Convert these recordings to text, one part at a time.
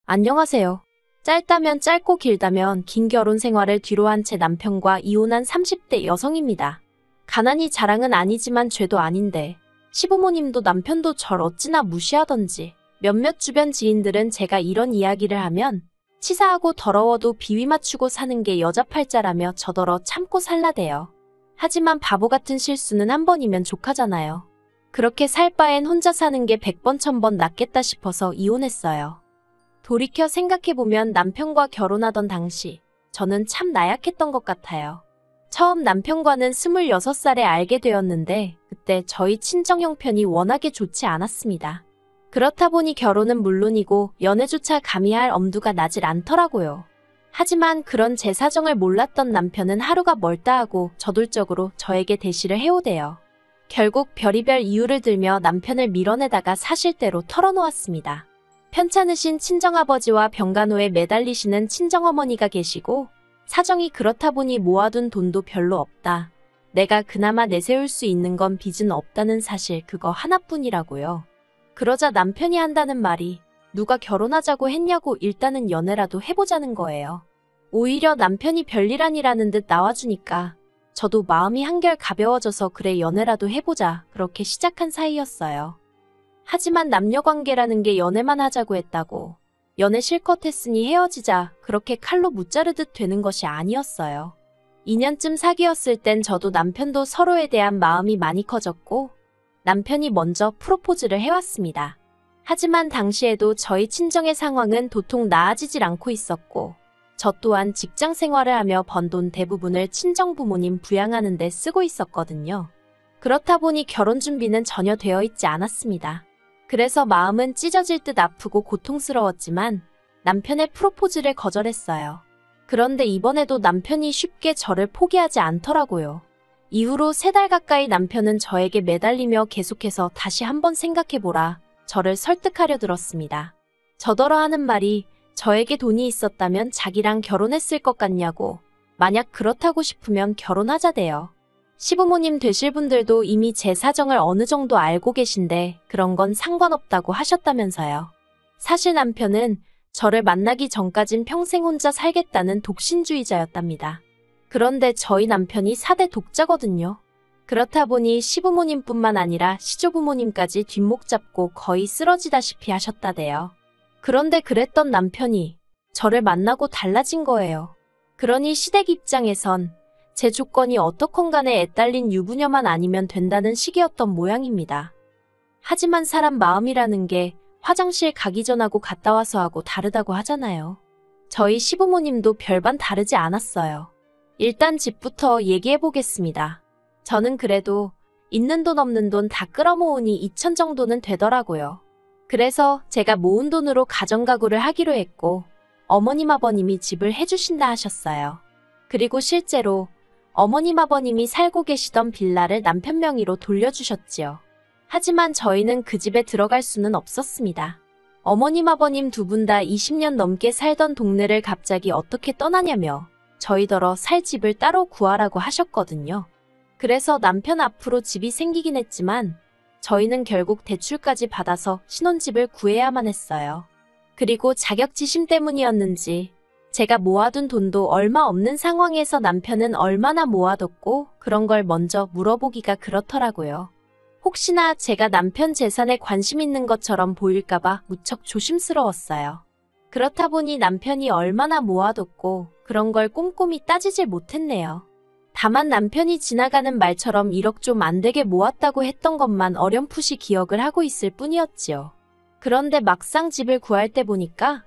안녕하세요. 짧다면 짧고 길다면 긴 결혼 생활을 뒤로한 채 남편과 이혼한 30대 여성입니다. 가난이 자랑은 아니지만 죄도 아닌데 시부모님도 남편도 절 어찌나 무시하던지 몇몇 주변 지인들은 제가 이런 이야기를 하면 치사하고 더러워도 비위 맞추고 사는 게 여자 팔자라며 저더러 참고 살라대요. 하지만 바보 같은 실수는 한 번이면 족하잖아요. 그렇게 살 바엔 혼자 사는 게 100번 1000번 낫겠다 싶어서 이혼했어요. 돌이켜 생각해보면 남편과 결혼하던 당시 저는 참 나약했던 것 같아요. 처음 남편과는 26살에 알게 되었는데 그때 저희 친정 형편이 워낙에 좋지 않았습니다. 그렇다 보니 결혼은 물론이고 연애조차 감히 할 엄두가 나질 않더라고요. 하지만 그런 제 사정을 몰랐던 남편은 하루가 멀다 하고 저돌적으로 저에게 대시를 해오대요. 결국 별의별 이유를 들며 남편을 밀어내다가 사실대로 털어놓았습니다. 편찮으신 친정아버지와 병간호에 매달리시는 친정어머니가 계시고 사정이 그렇다 보니 모아둔 돈도 별로 없다. 내가 그나마 내세울 수 있는 건 빚은 없다는 사실 그거 하나뿐이라고요. 그러자 남편이 한다는 말이 누가 결혼하자고 했냐고 일단은 연애라도 해보자는 거예요. 오히려 남편이 별일 아니라는 듯 나와주니까 저도 마음이 한결 가벼워져서 그래 연애라도 해보자 그렇게 시작한 사이였어요. 하지만 남녀관계라는 게 연애만 하자고 했다고 연애 실컷 했으니 헤어지자 그렇게 칼로 무자르듯 되는 것이 아니었어요. 2년쯤 사귀었을 땐 저도 남편도 서로에 대한 마음이 많이 커졌고 남편이 먼저 프로포즈를 해왔습니다. 하지만 당시에도 저희 친정의 상황은 도통 나아지질 않고 있었고 저 또한 직장 생활을 하며 번 돈 대부분을 친정 부모님 부양하는 데 쓰고 있었거든요. 그렇다 보니 결혼 준비는 전혀 되어 있지 않았습니다. 그래서 마음은 찢어질 듯 아프고 고통스러웠지만 남편의 프로포즈를 거절했어요. 그런데 이번에도 남편이 쉽게 저를 포기하지 않더라고요. 이후로 3달 가까이 남편은 저에게 매달리며 계속해서 다시 한번 생각해보라 저를 설득하려 들었습니다. 저더러 하는 말이 저에게 돈이 있었다면 자기랑 결혼했을 것 같냐고 만약 그렇다고 싶으면 결혼하자대요. 시부모님 되실 분들도 이미 제 사정을 어느 정도 알고 계신데 그런 건 상관없다고 하셨다면서요. 사실 남편은 저를 만나기 전까진 평생 혼자 살겠다는 독신주의자였답니다. 그런데 저희 남편이 4대 독자거든요. 그렇다 보니 시부모님뿐만 아니라 시조부모님까지 뒷목 잡고 거의 쓰러지다시피 하셨다대요. 그런데 그랬던 남편이 저를 만나고 달라진 거예요. 그러니 시댁 입장에선 제 조건이 어떻건 간에 애딸린 유부녀만 아니면 된다는 식이었던 모양입니다. 하지만 사람 마음이라는 게 화장실 가기 전하고 갔다 와서 하고 다르다고 하잖아요. 저희 시부모님도 별반 다르지 않았어요. 일단 집부터 얘기해보겠습니다. 저는 그래도 있는 돈 없는 돈 다 끌어모으니 2천 정도는 되더라고요. 그래서 제가 모은 돈으로 가정가구를 하기로 했고 어머님 아버님이 집을 해주신다 하셨어요. 그리고 실제로 어머님 아버님이 살고 계시던 빌라를 남편 명의로 돌려주셨지요. 하지만 저희는 그 집에 들어갈 수는 없었습니다. 어머님 아버님 두 분 다 20년 넘게 살던 동네를 갑자기 어떻게 떠나냐며 저희더러 살 집을 따로 구하라고 하셨거든요. 그래서 남편 앞으로 집이 생기긴 했지만 저희는 결국 대출까지 받아서 신혼집을 구해야만 했어요. 그리고 자격지심 때문이었는지 제가 모아둔 돈도 얼마 없는 상황에서 남편은 얼마나 모아뒀고 그런 걸 먼저 물어보기가 그렇더라고요. 혹시나 제가 남편 재산에 관심 있는 것처럼 보일까봐 무척 조심스러웠어요. 그렇다 보니 남편이 얼마나 모아뒀고 그런 걸 꼼꼼히 따지질 못했네요. 다만 남편이 지나가는 말처럼 1억 좀 안 되게 모았다고 했던 것만 어렴풋이 기억을 하고 있을 뿐이었지요. 그런데 막상 집을 구할 때 보니까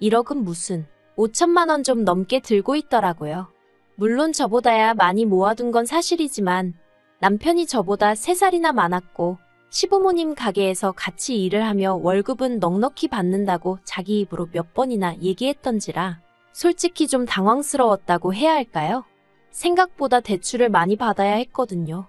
1억은 무슨 5천만 원 좀 넘게 들고 있더라고요. 물론 저보다야 많이 모아둔 건 사실이지만 남편이 저보다 3살이나 많았고 시부모님 가게에서 같이 일을 하며 월급은 넉넉히 받는다고 자기 입으로 몇 번이나 얘기했던지라 솔직히 좀 당황스러웠다고 해야 할까요? 생각보다 대출을 많이 받아야 했거든요.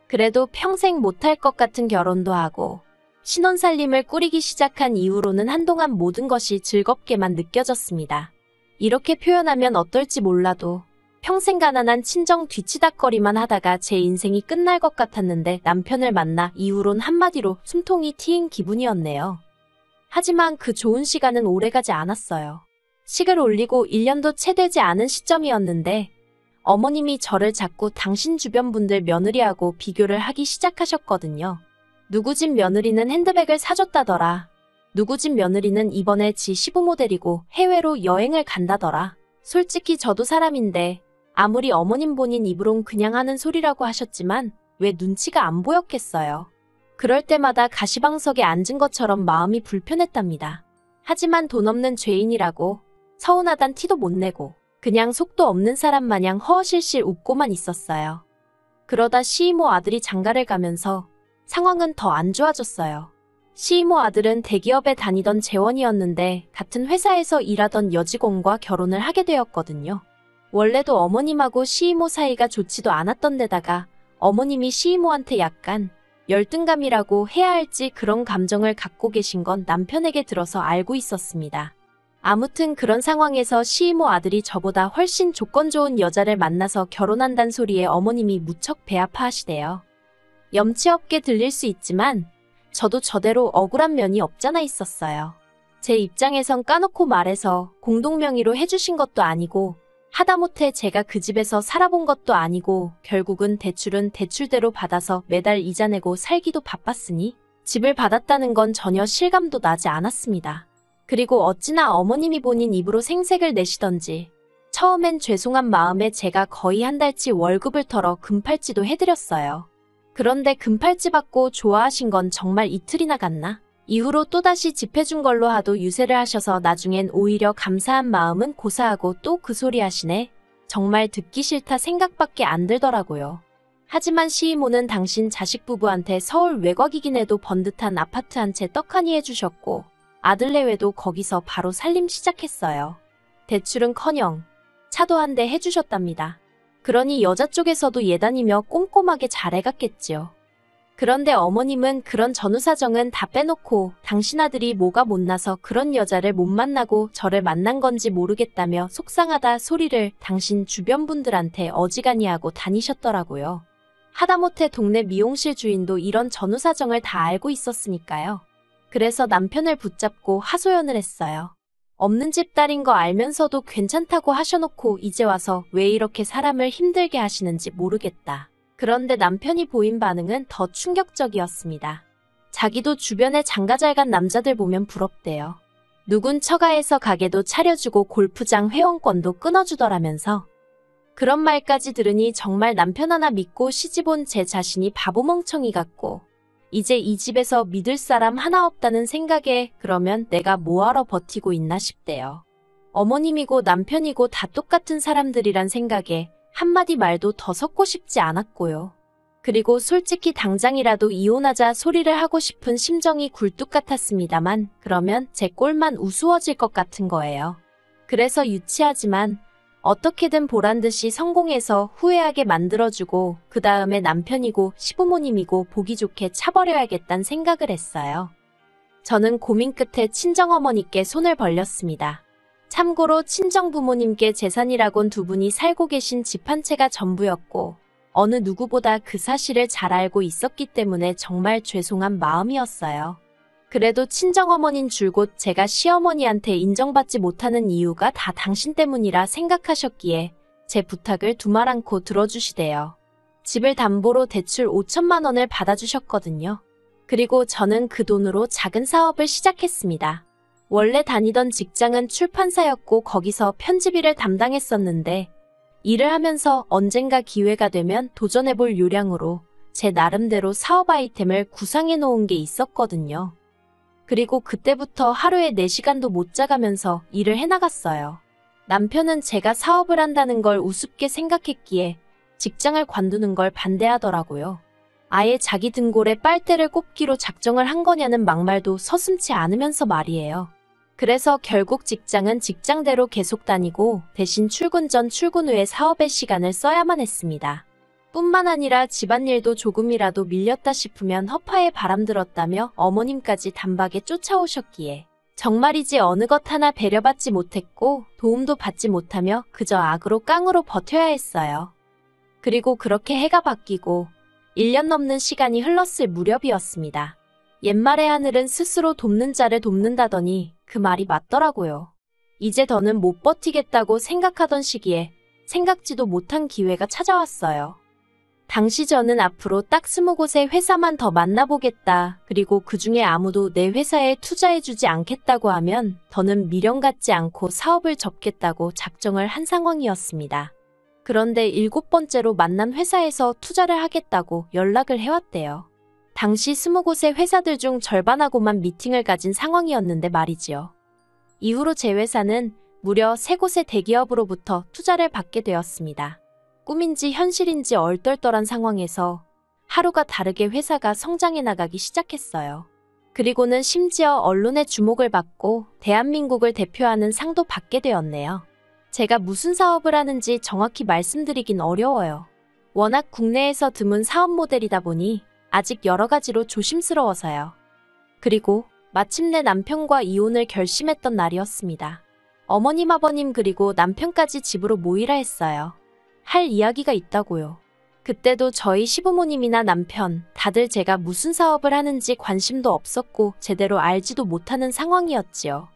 그래도 평생 못할 것 같은 결혼도 하고 신혼살림을 꾸리기 시작한 이후로는 한동안 모든 것이 즐겁게만 느껴졌습니다. 이렇게 표현하면 어떨지 몰라도 평생 가난한 친정 뒤치다꺼리만 하다가 제 인생이 끝날 것 같았는데 남편을 만나 이후론 한마디로 숨통이 트인 기분이었네요. 하지만 그 좋은 시간은 오래가지 않았어요. 식을 올리고 1년도 채 되지 않은 시점이었는데 어머님이 저를 자꾸 당신 주변 분들 며느리하고 비교를 하기 시작하셨거든요. 누구 집 며느리는 핸드백을 사줬다더라. 누구 집 며느리는 이번에 지 시부모 데리고 해외로 여행을 간다더라. 솔직히 저도 사람인데 아무리 어머님 본인 입으론 그냥 하는 소리라고 하셨지만 왜 눈치가 안 보였겠어요. 그럴 때마다 가시방석에 앉은 것처럼 마음이 불편했답니다. 하지만 돈 없는 죄인이라고 서운하단 티도 못 내고 그냥 속도 없는 사람 마냥 허허실실 웃고만 있었어요. 그러다 시이모 아들이 장가를 가면서 상황은 더 안 좋아졌어요. 시이모 아들은 대기업에 다니던 재원이었는데 같은 회사에서 일하던 여직원과 결혼을 하게 되었거든요. 원래도 어머님하고 시이모 사이가 좋지도 않았던 데다가 어머님이 시이모한테 약간 열등감이라고 해야 할지 그런 감정을 갖고 계신 건 남편에게 들어서 알고 있었습니다. 아무튼 그런 상황에서 시이모 아들이 저보다 훨씬 조건 좋은 여자를 만나서 결혼한단 소리에 어머님이 무척 배 아파하시대요. 염치 없게 들릴 수 있지만 저도 저대로 억울한 면이 없잖아 있었어요. 제 입장에선 까놓고 말해서 공동명의로 해주신 것도 아니고 하다못해 제가 그 집에서 살아본 것도 아니고 결국은 대출은 대출대로 받아서 매달 이자 내고 살기도 바빴으니 집을 받았다는 건 전혀 실감도 나지 않았습니다. 그리고 어찌나 어머님이 본인 입으로 생색을 내시던지 처음엔 죄송한 마음에 제가 거의 한 달치 월급을 털어 금팔찌도 해드렸어요. 그런데 금팔찌 받고 좋아하신 건 정말 이틀이나 갔나? 이후로 또다시 집 해준 걸로 하도 유세를 하셔서 나중엔 오히려 감사한 마음은 고사하고 또 그 소리 하시네. 정말 듣기 싫다 생각밖에 안 들더라고요. 하지만 시이모는 당신 자식 부부한테 서울 외곽이긴 해도 번듯한 아파트 한 채 떡하니 해주셨고 아들내외도 거기서 바로 살림 시작했어요. 대출은커녕 차도 한 대 해주셨답니다. 그러니 여자 쪽에서도 예단이며 꼼꼼하게 잘해갔겠지요. 그런데 어머님은 그런 전후사정은 다 빼놓고 당신 아들이 뭐가 못나서 그런 여자를 못 만나고 저를 만난 건지 모르겠다며 속상하다 소리를 당신 주변 분들한테 어지간히 하고 다니셨더라고요. 하다못해 동네 미용실 주인도 이런 전후사정을 다 알고 있었으니까요. 그래서 남편을 붙잡고 하소연을 했어요. 없는 집 딸인 거 알면서도 괜찮다고 하셔놓고 이제 와서 왜 이렇게 사람을 힘들게 하시는지 모르겠다. 그런데 남편이 보인 반응은 더 충격적이었습니다. 자기도 주변에 장가 잘 간 남자들 보면 부럽대요. 누군 처가에서 가게도 차려주고 골프장 회원권도 끊어주더라면서. 그런 말까지 들으니 정말 남편 하나 믿고 시집 온 제 자신이 바보멍청이 같고 이제 이 집에서 믿을 사람 하나 없다는 생각에 그러면 내가 뭐하러 버티고 있나 싶대요. 어머님이고 남편이고 다 똑같은 사람들이란 생각에 한마디 말도 더 섞고 싶지 않았고요. 그리고 솔직히 당장이라도 이혼하자 소리를 하고 싶은 심정이 굴뚝 같았습니다만 그러면 제 꼴만 우스워질 것 같은 거예요. 그래서 유치하지만 어떻게든 보란듯이 성공해서 후회하게 만들어주고 그 다음에 남편이고 시부모님이고 보기 좋게 차버려야겠다는 생각을 했어요. 저는 고민 끝에 친정어머니께 손을 벌렸습니다. 참고로 친정부모님께 재산이라곤 두 분이 살고 계신 집 한 채가 전부였고 어느 누구보다 그 사실을 잘 알고 있었기 때문에 정말 죄송한 마음이었어요. 그래도 친정어머닌 줄곧 제가 시어머니한테 인정받지 못하는 이유가 다 당신 때문이라 생각하셨기에 제 부탁을 두말 않고 들어주시대요. 집을 담보로 대출 5천만 원을 받아주셨거든요. 그리고 저는 그 돈으로 작은 사업을 시작했습니다. 원래 다니던 직장은 출판사였고 거기서 편집일을 담당했었는데 일을 하면서 언젠가 기회가 되면 도전해볼 요량으로 제 나름대로 사업 아이템을 구상해 놓은 게 있었거든요. 그리고 그때부터 하루에 4시간도 못 자가면서 일을 해나갔어요. 남편은 제가 사업을 한다는 걸 우습게 생각했기에 직장을 관두는 걸 반대하더라고요. 아예 자기 등골에 빨대를 꼽기로 작정을 한 거냐는 막말도 서슴지 않으면서 말이에요. 그래서 결국 직장은 직장대로 계속 다니고 대신 출근 전 출근 후에 사업에 시간을 써야만 했습니다. 뿐만 아니라 집안일도 조금이라도 밀렸다 싶으면 허파에 바람들었다며 어머님까지 단박에 쫓아오셨기에 정말이지 어느 것 하나 배려받지 못했고 도움도 받지 못하며 그저 악으로 깡으로 버텨야 했어요. 그리고 그렇게 해가 바뀌고 1년 넘는 시간이 흘렀을 무렵이었습니다. 옛말의 하늘은 스스로 돕는 자를 돕는다더니 그 말이 맞더라고요. 이제 더는 못 버티겠다고 생각하던 시기에 생각지도 못한 기회가 찾아왔어요. 당시 저는 앞으로 딱 20곳의 회사만 더 만나보겠다. 그리고 그 중에 아무도 내 회사에 투자해주지 않겠다고 하면 더는 미련 갖지 않고 사업을 접겠다고 작정을 한 상황이었습니다. 그런데 7번째로 만난 회사에서 투자를 하겠다고 연락을 해왔대요. 당시 20곳의 회사들 중 절반하고만 미팅을 가진 상황이었는데 말이지요. 이후로 제 회사는 무려 3곳의 대기업으로부터 투자를 받게 되었습니다. 꿈인지 현실인지 얼떨떨한 상황에서 하루가 다르게 회사가 성장해 나가기 시작했어요. 그리고는 심지어 언론의 주목을 받고 대한민국을 대표하는 상도 받게 되었네요. 제가 무슨 사업을 하는지 정확히 말씀드리긴 어려워요. 워낙 국내에서 드문 사업 모델이다 보니 아직 여러 가지로 조심스러워서요. 그리고 마침내 남편과 이혼을 결심했던 날이었습니다. 어머님, 아버님 그리고 남편까지 집으로 모이라 했어요. 할 이야기가 있다고요. 그때도 저희 시부모님이나 남편 다들 제가 무슨 사업을 하는지 관심도 없었고 제대로 알지도 못하는 상황이었지요.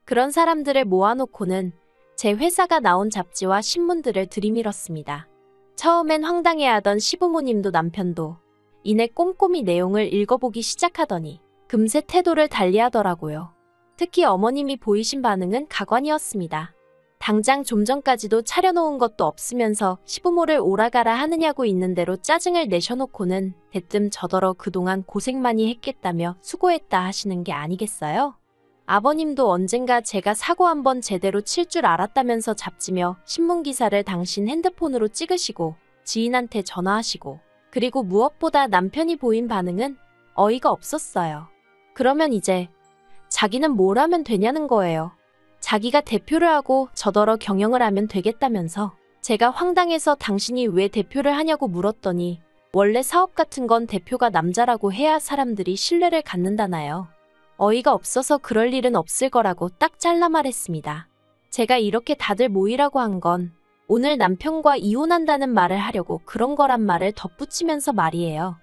그런 사람들을 모아놓고는 제 회사가 나온 잡지와 신문들을 들이밀었습니다. 처음엔 황당해하던 시부모님도 남편도 이내 꼼꼼히 내용을 읽어보기 시작하더니 금세 태도를 달리하더라고요. 특히 어머님이 보이신 반응은 가관이었습니다. 당장 좀 전까지도 차려놓은 것도 없으면서 시부모를 오라가라 하느냐고 있는 대로 짜증을 내셔놓고는 대뜸 저더러 그동안 고생 많이 했겠다며 수고했다 하시는 게 아니겠어요? 아버님도 언젠가 제가 사고 한번 제대로 칠 줄 알았다면서 잡지며 신문기사를 당신 핸드폰으로 찍으시고 지인한테 전화하시고 그리고 무엇보다 남편이 보인 반응은 어이가 없었어요. 그러면 이제 자기는 뭘 하면 되냐는 거예요. 자기가 대표를 하고 저더러 경영을 하면 되겠다면서 제가 황당해서 당신이 왜 대표를 하냐고 물었더니 원래 사업 같은 건 대표가 남자라고 해야 사람들이 신뢰를 갖는다나요. 어이가 없어서 그럴 일은 없을 거라고 딱 잘라 말했습니다. 제가 이렇게 다들 모이라고 한 건 오늘 남편과 이혼한다는 말을 하려고 그런 거란 말을 덧붙이면서 말이에요.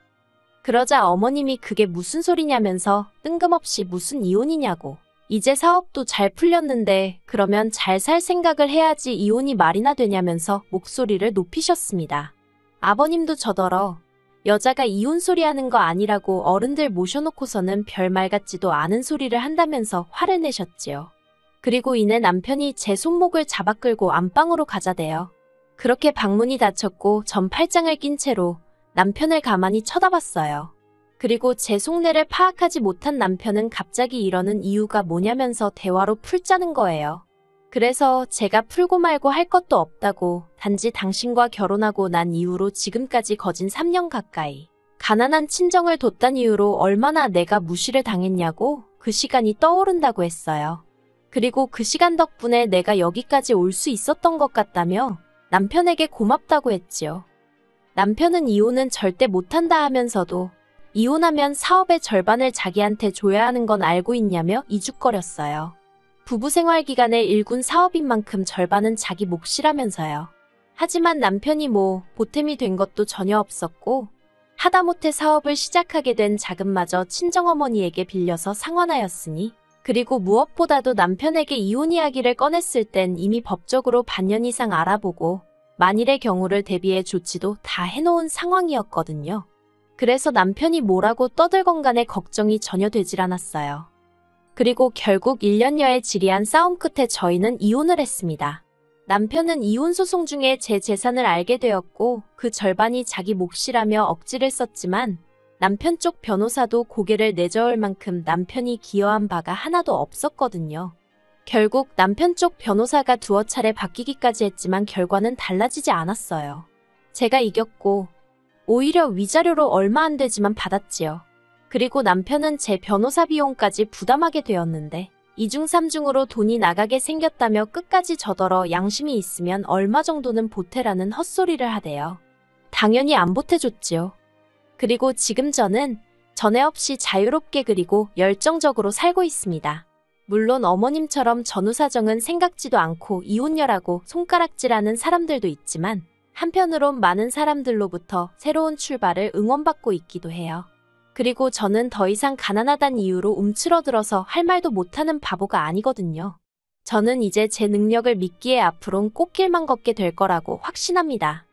그러자 어머님이 그게 무슨 소리냐면서 뜬금없이 무슨 이혼이냐고. 이제 사업도 잘 풀렸는데 그러면 잘 살 생각을 해야지 이혼이 말이나 되냐면서 목소리를 높이셨습니다. 아버님도 저더러 여자가 이혼 소리 하는 거 아니라고 어른들 모셔놓고서는 별말 같지도 않은 소리를 한다면서 화를 내셨지요. 그리고 이내 남편이 제 손목을 잡아 끌고 안방으로 가자대요. 그렇게 방문이 닫혔고 전 팔짱을 낀 채로 남편을 가만히 쳐다봤어요. 그리고 제 속내를 파악하지 못한 남편은 갑자기 이러는 이유가 뭐냐면서 대화로 풀자는 거예요. 그래서 제가 풀고 말고 할 것도 없다고 단지 당신과 결혼하고 난 이후로 지금까지 거진 3년 가까이 가난한 친정을 뒀단 이유로 얼마나 내가 무시를 당했냐고 그 시간이 떠오른다고 했어요. 그리고 그 시간 덕분에 내가 여기까지 올 수 있었던 것 같다며 남편에게 고맙다고 했지요. 남편은 이혼은 절대 못한다 하면서도 이혼하면 사업의 절반을 자기한테 줘야 하는 건 알고 있냐며 이죽거렸어요. 부부 생활 기간에 일군 사업인 만큼 절반은 자기 몫이라면서요. 하지만 남편이 보탬이 된 것도 전혀 없었고 하다못해 사업을 시작하게 된 자금마저 친정어머니에게 빌려서 상환하였으니 그리고 무엇보다도 남편에게 이혼 이야기를 꺼냈을 땐 이미 법적으로 반년 이상 알아보고 만일의 경우를 대비해 조치도 다 해놓은 상황이었거든요. 그래서 남편이 뭐라고 떠들건 간에 걱정이 전혀 되질 않았어요. 그리고 결국 1년여의 지리한 싸움 끝에 저희는 이혼을 했습니다. 남편은 이혼 소송 중에 제 재산을 알게 되었고 그 절반이 자기 몫이라며 억지를 썼지만 남편 쪽 변호사도 고개를 내저을 만큼 남편이 기여한 바가 하나도 없었거든요. 결국 남편 쪽 변호사가 두어 차례 바뀌기까지 했지만 결과는 달라지지 않았어요. 제가 이겼고 오히려 위자료로 얼마 안 되지만 받았지요. 그리고 남편은 제 변호사 비용까지 부담하게 되었는데 2중 3중으로 돈이 나가게 생겼다며 끝까지 저더러 양심이 있으면 얼마 정도는 보태라는 헛소리를 하대요. 당연히 안 보태줬지요. 그리고 지금 저는 전에 없이 자유롭게 그리고 열정적으로 살고 있습니다. 물론 어머님처럼 전후 사정은 생각지도 않고 이혼녀라고 손가락질하는 사람들도 있지만 한편으론 많은 사람들로부터 새로운 출발을 응원받고 있기도 해요. 그리고 저는 더 이상 가난하단 이유로 움츠러들어서 할 말도 못하는 바보가 아니거든요. 저는 이제 제 능력을 믿기에 앞으론 꽃길만 걷게 될 거라고 확신합니다.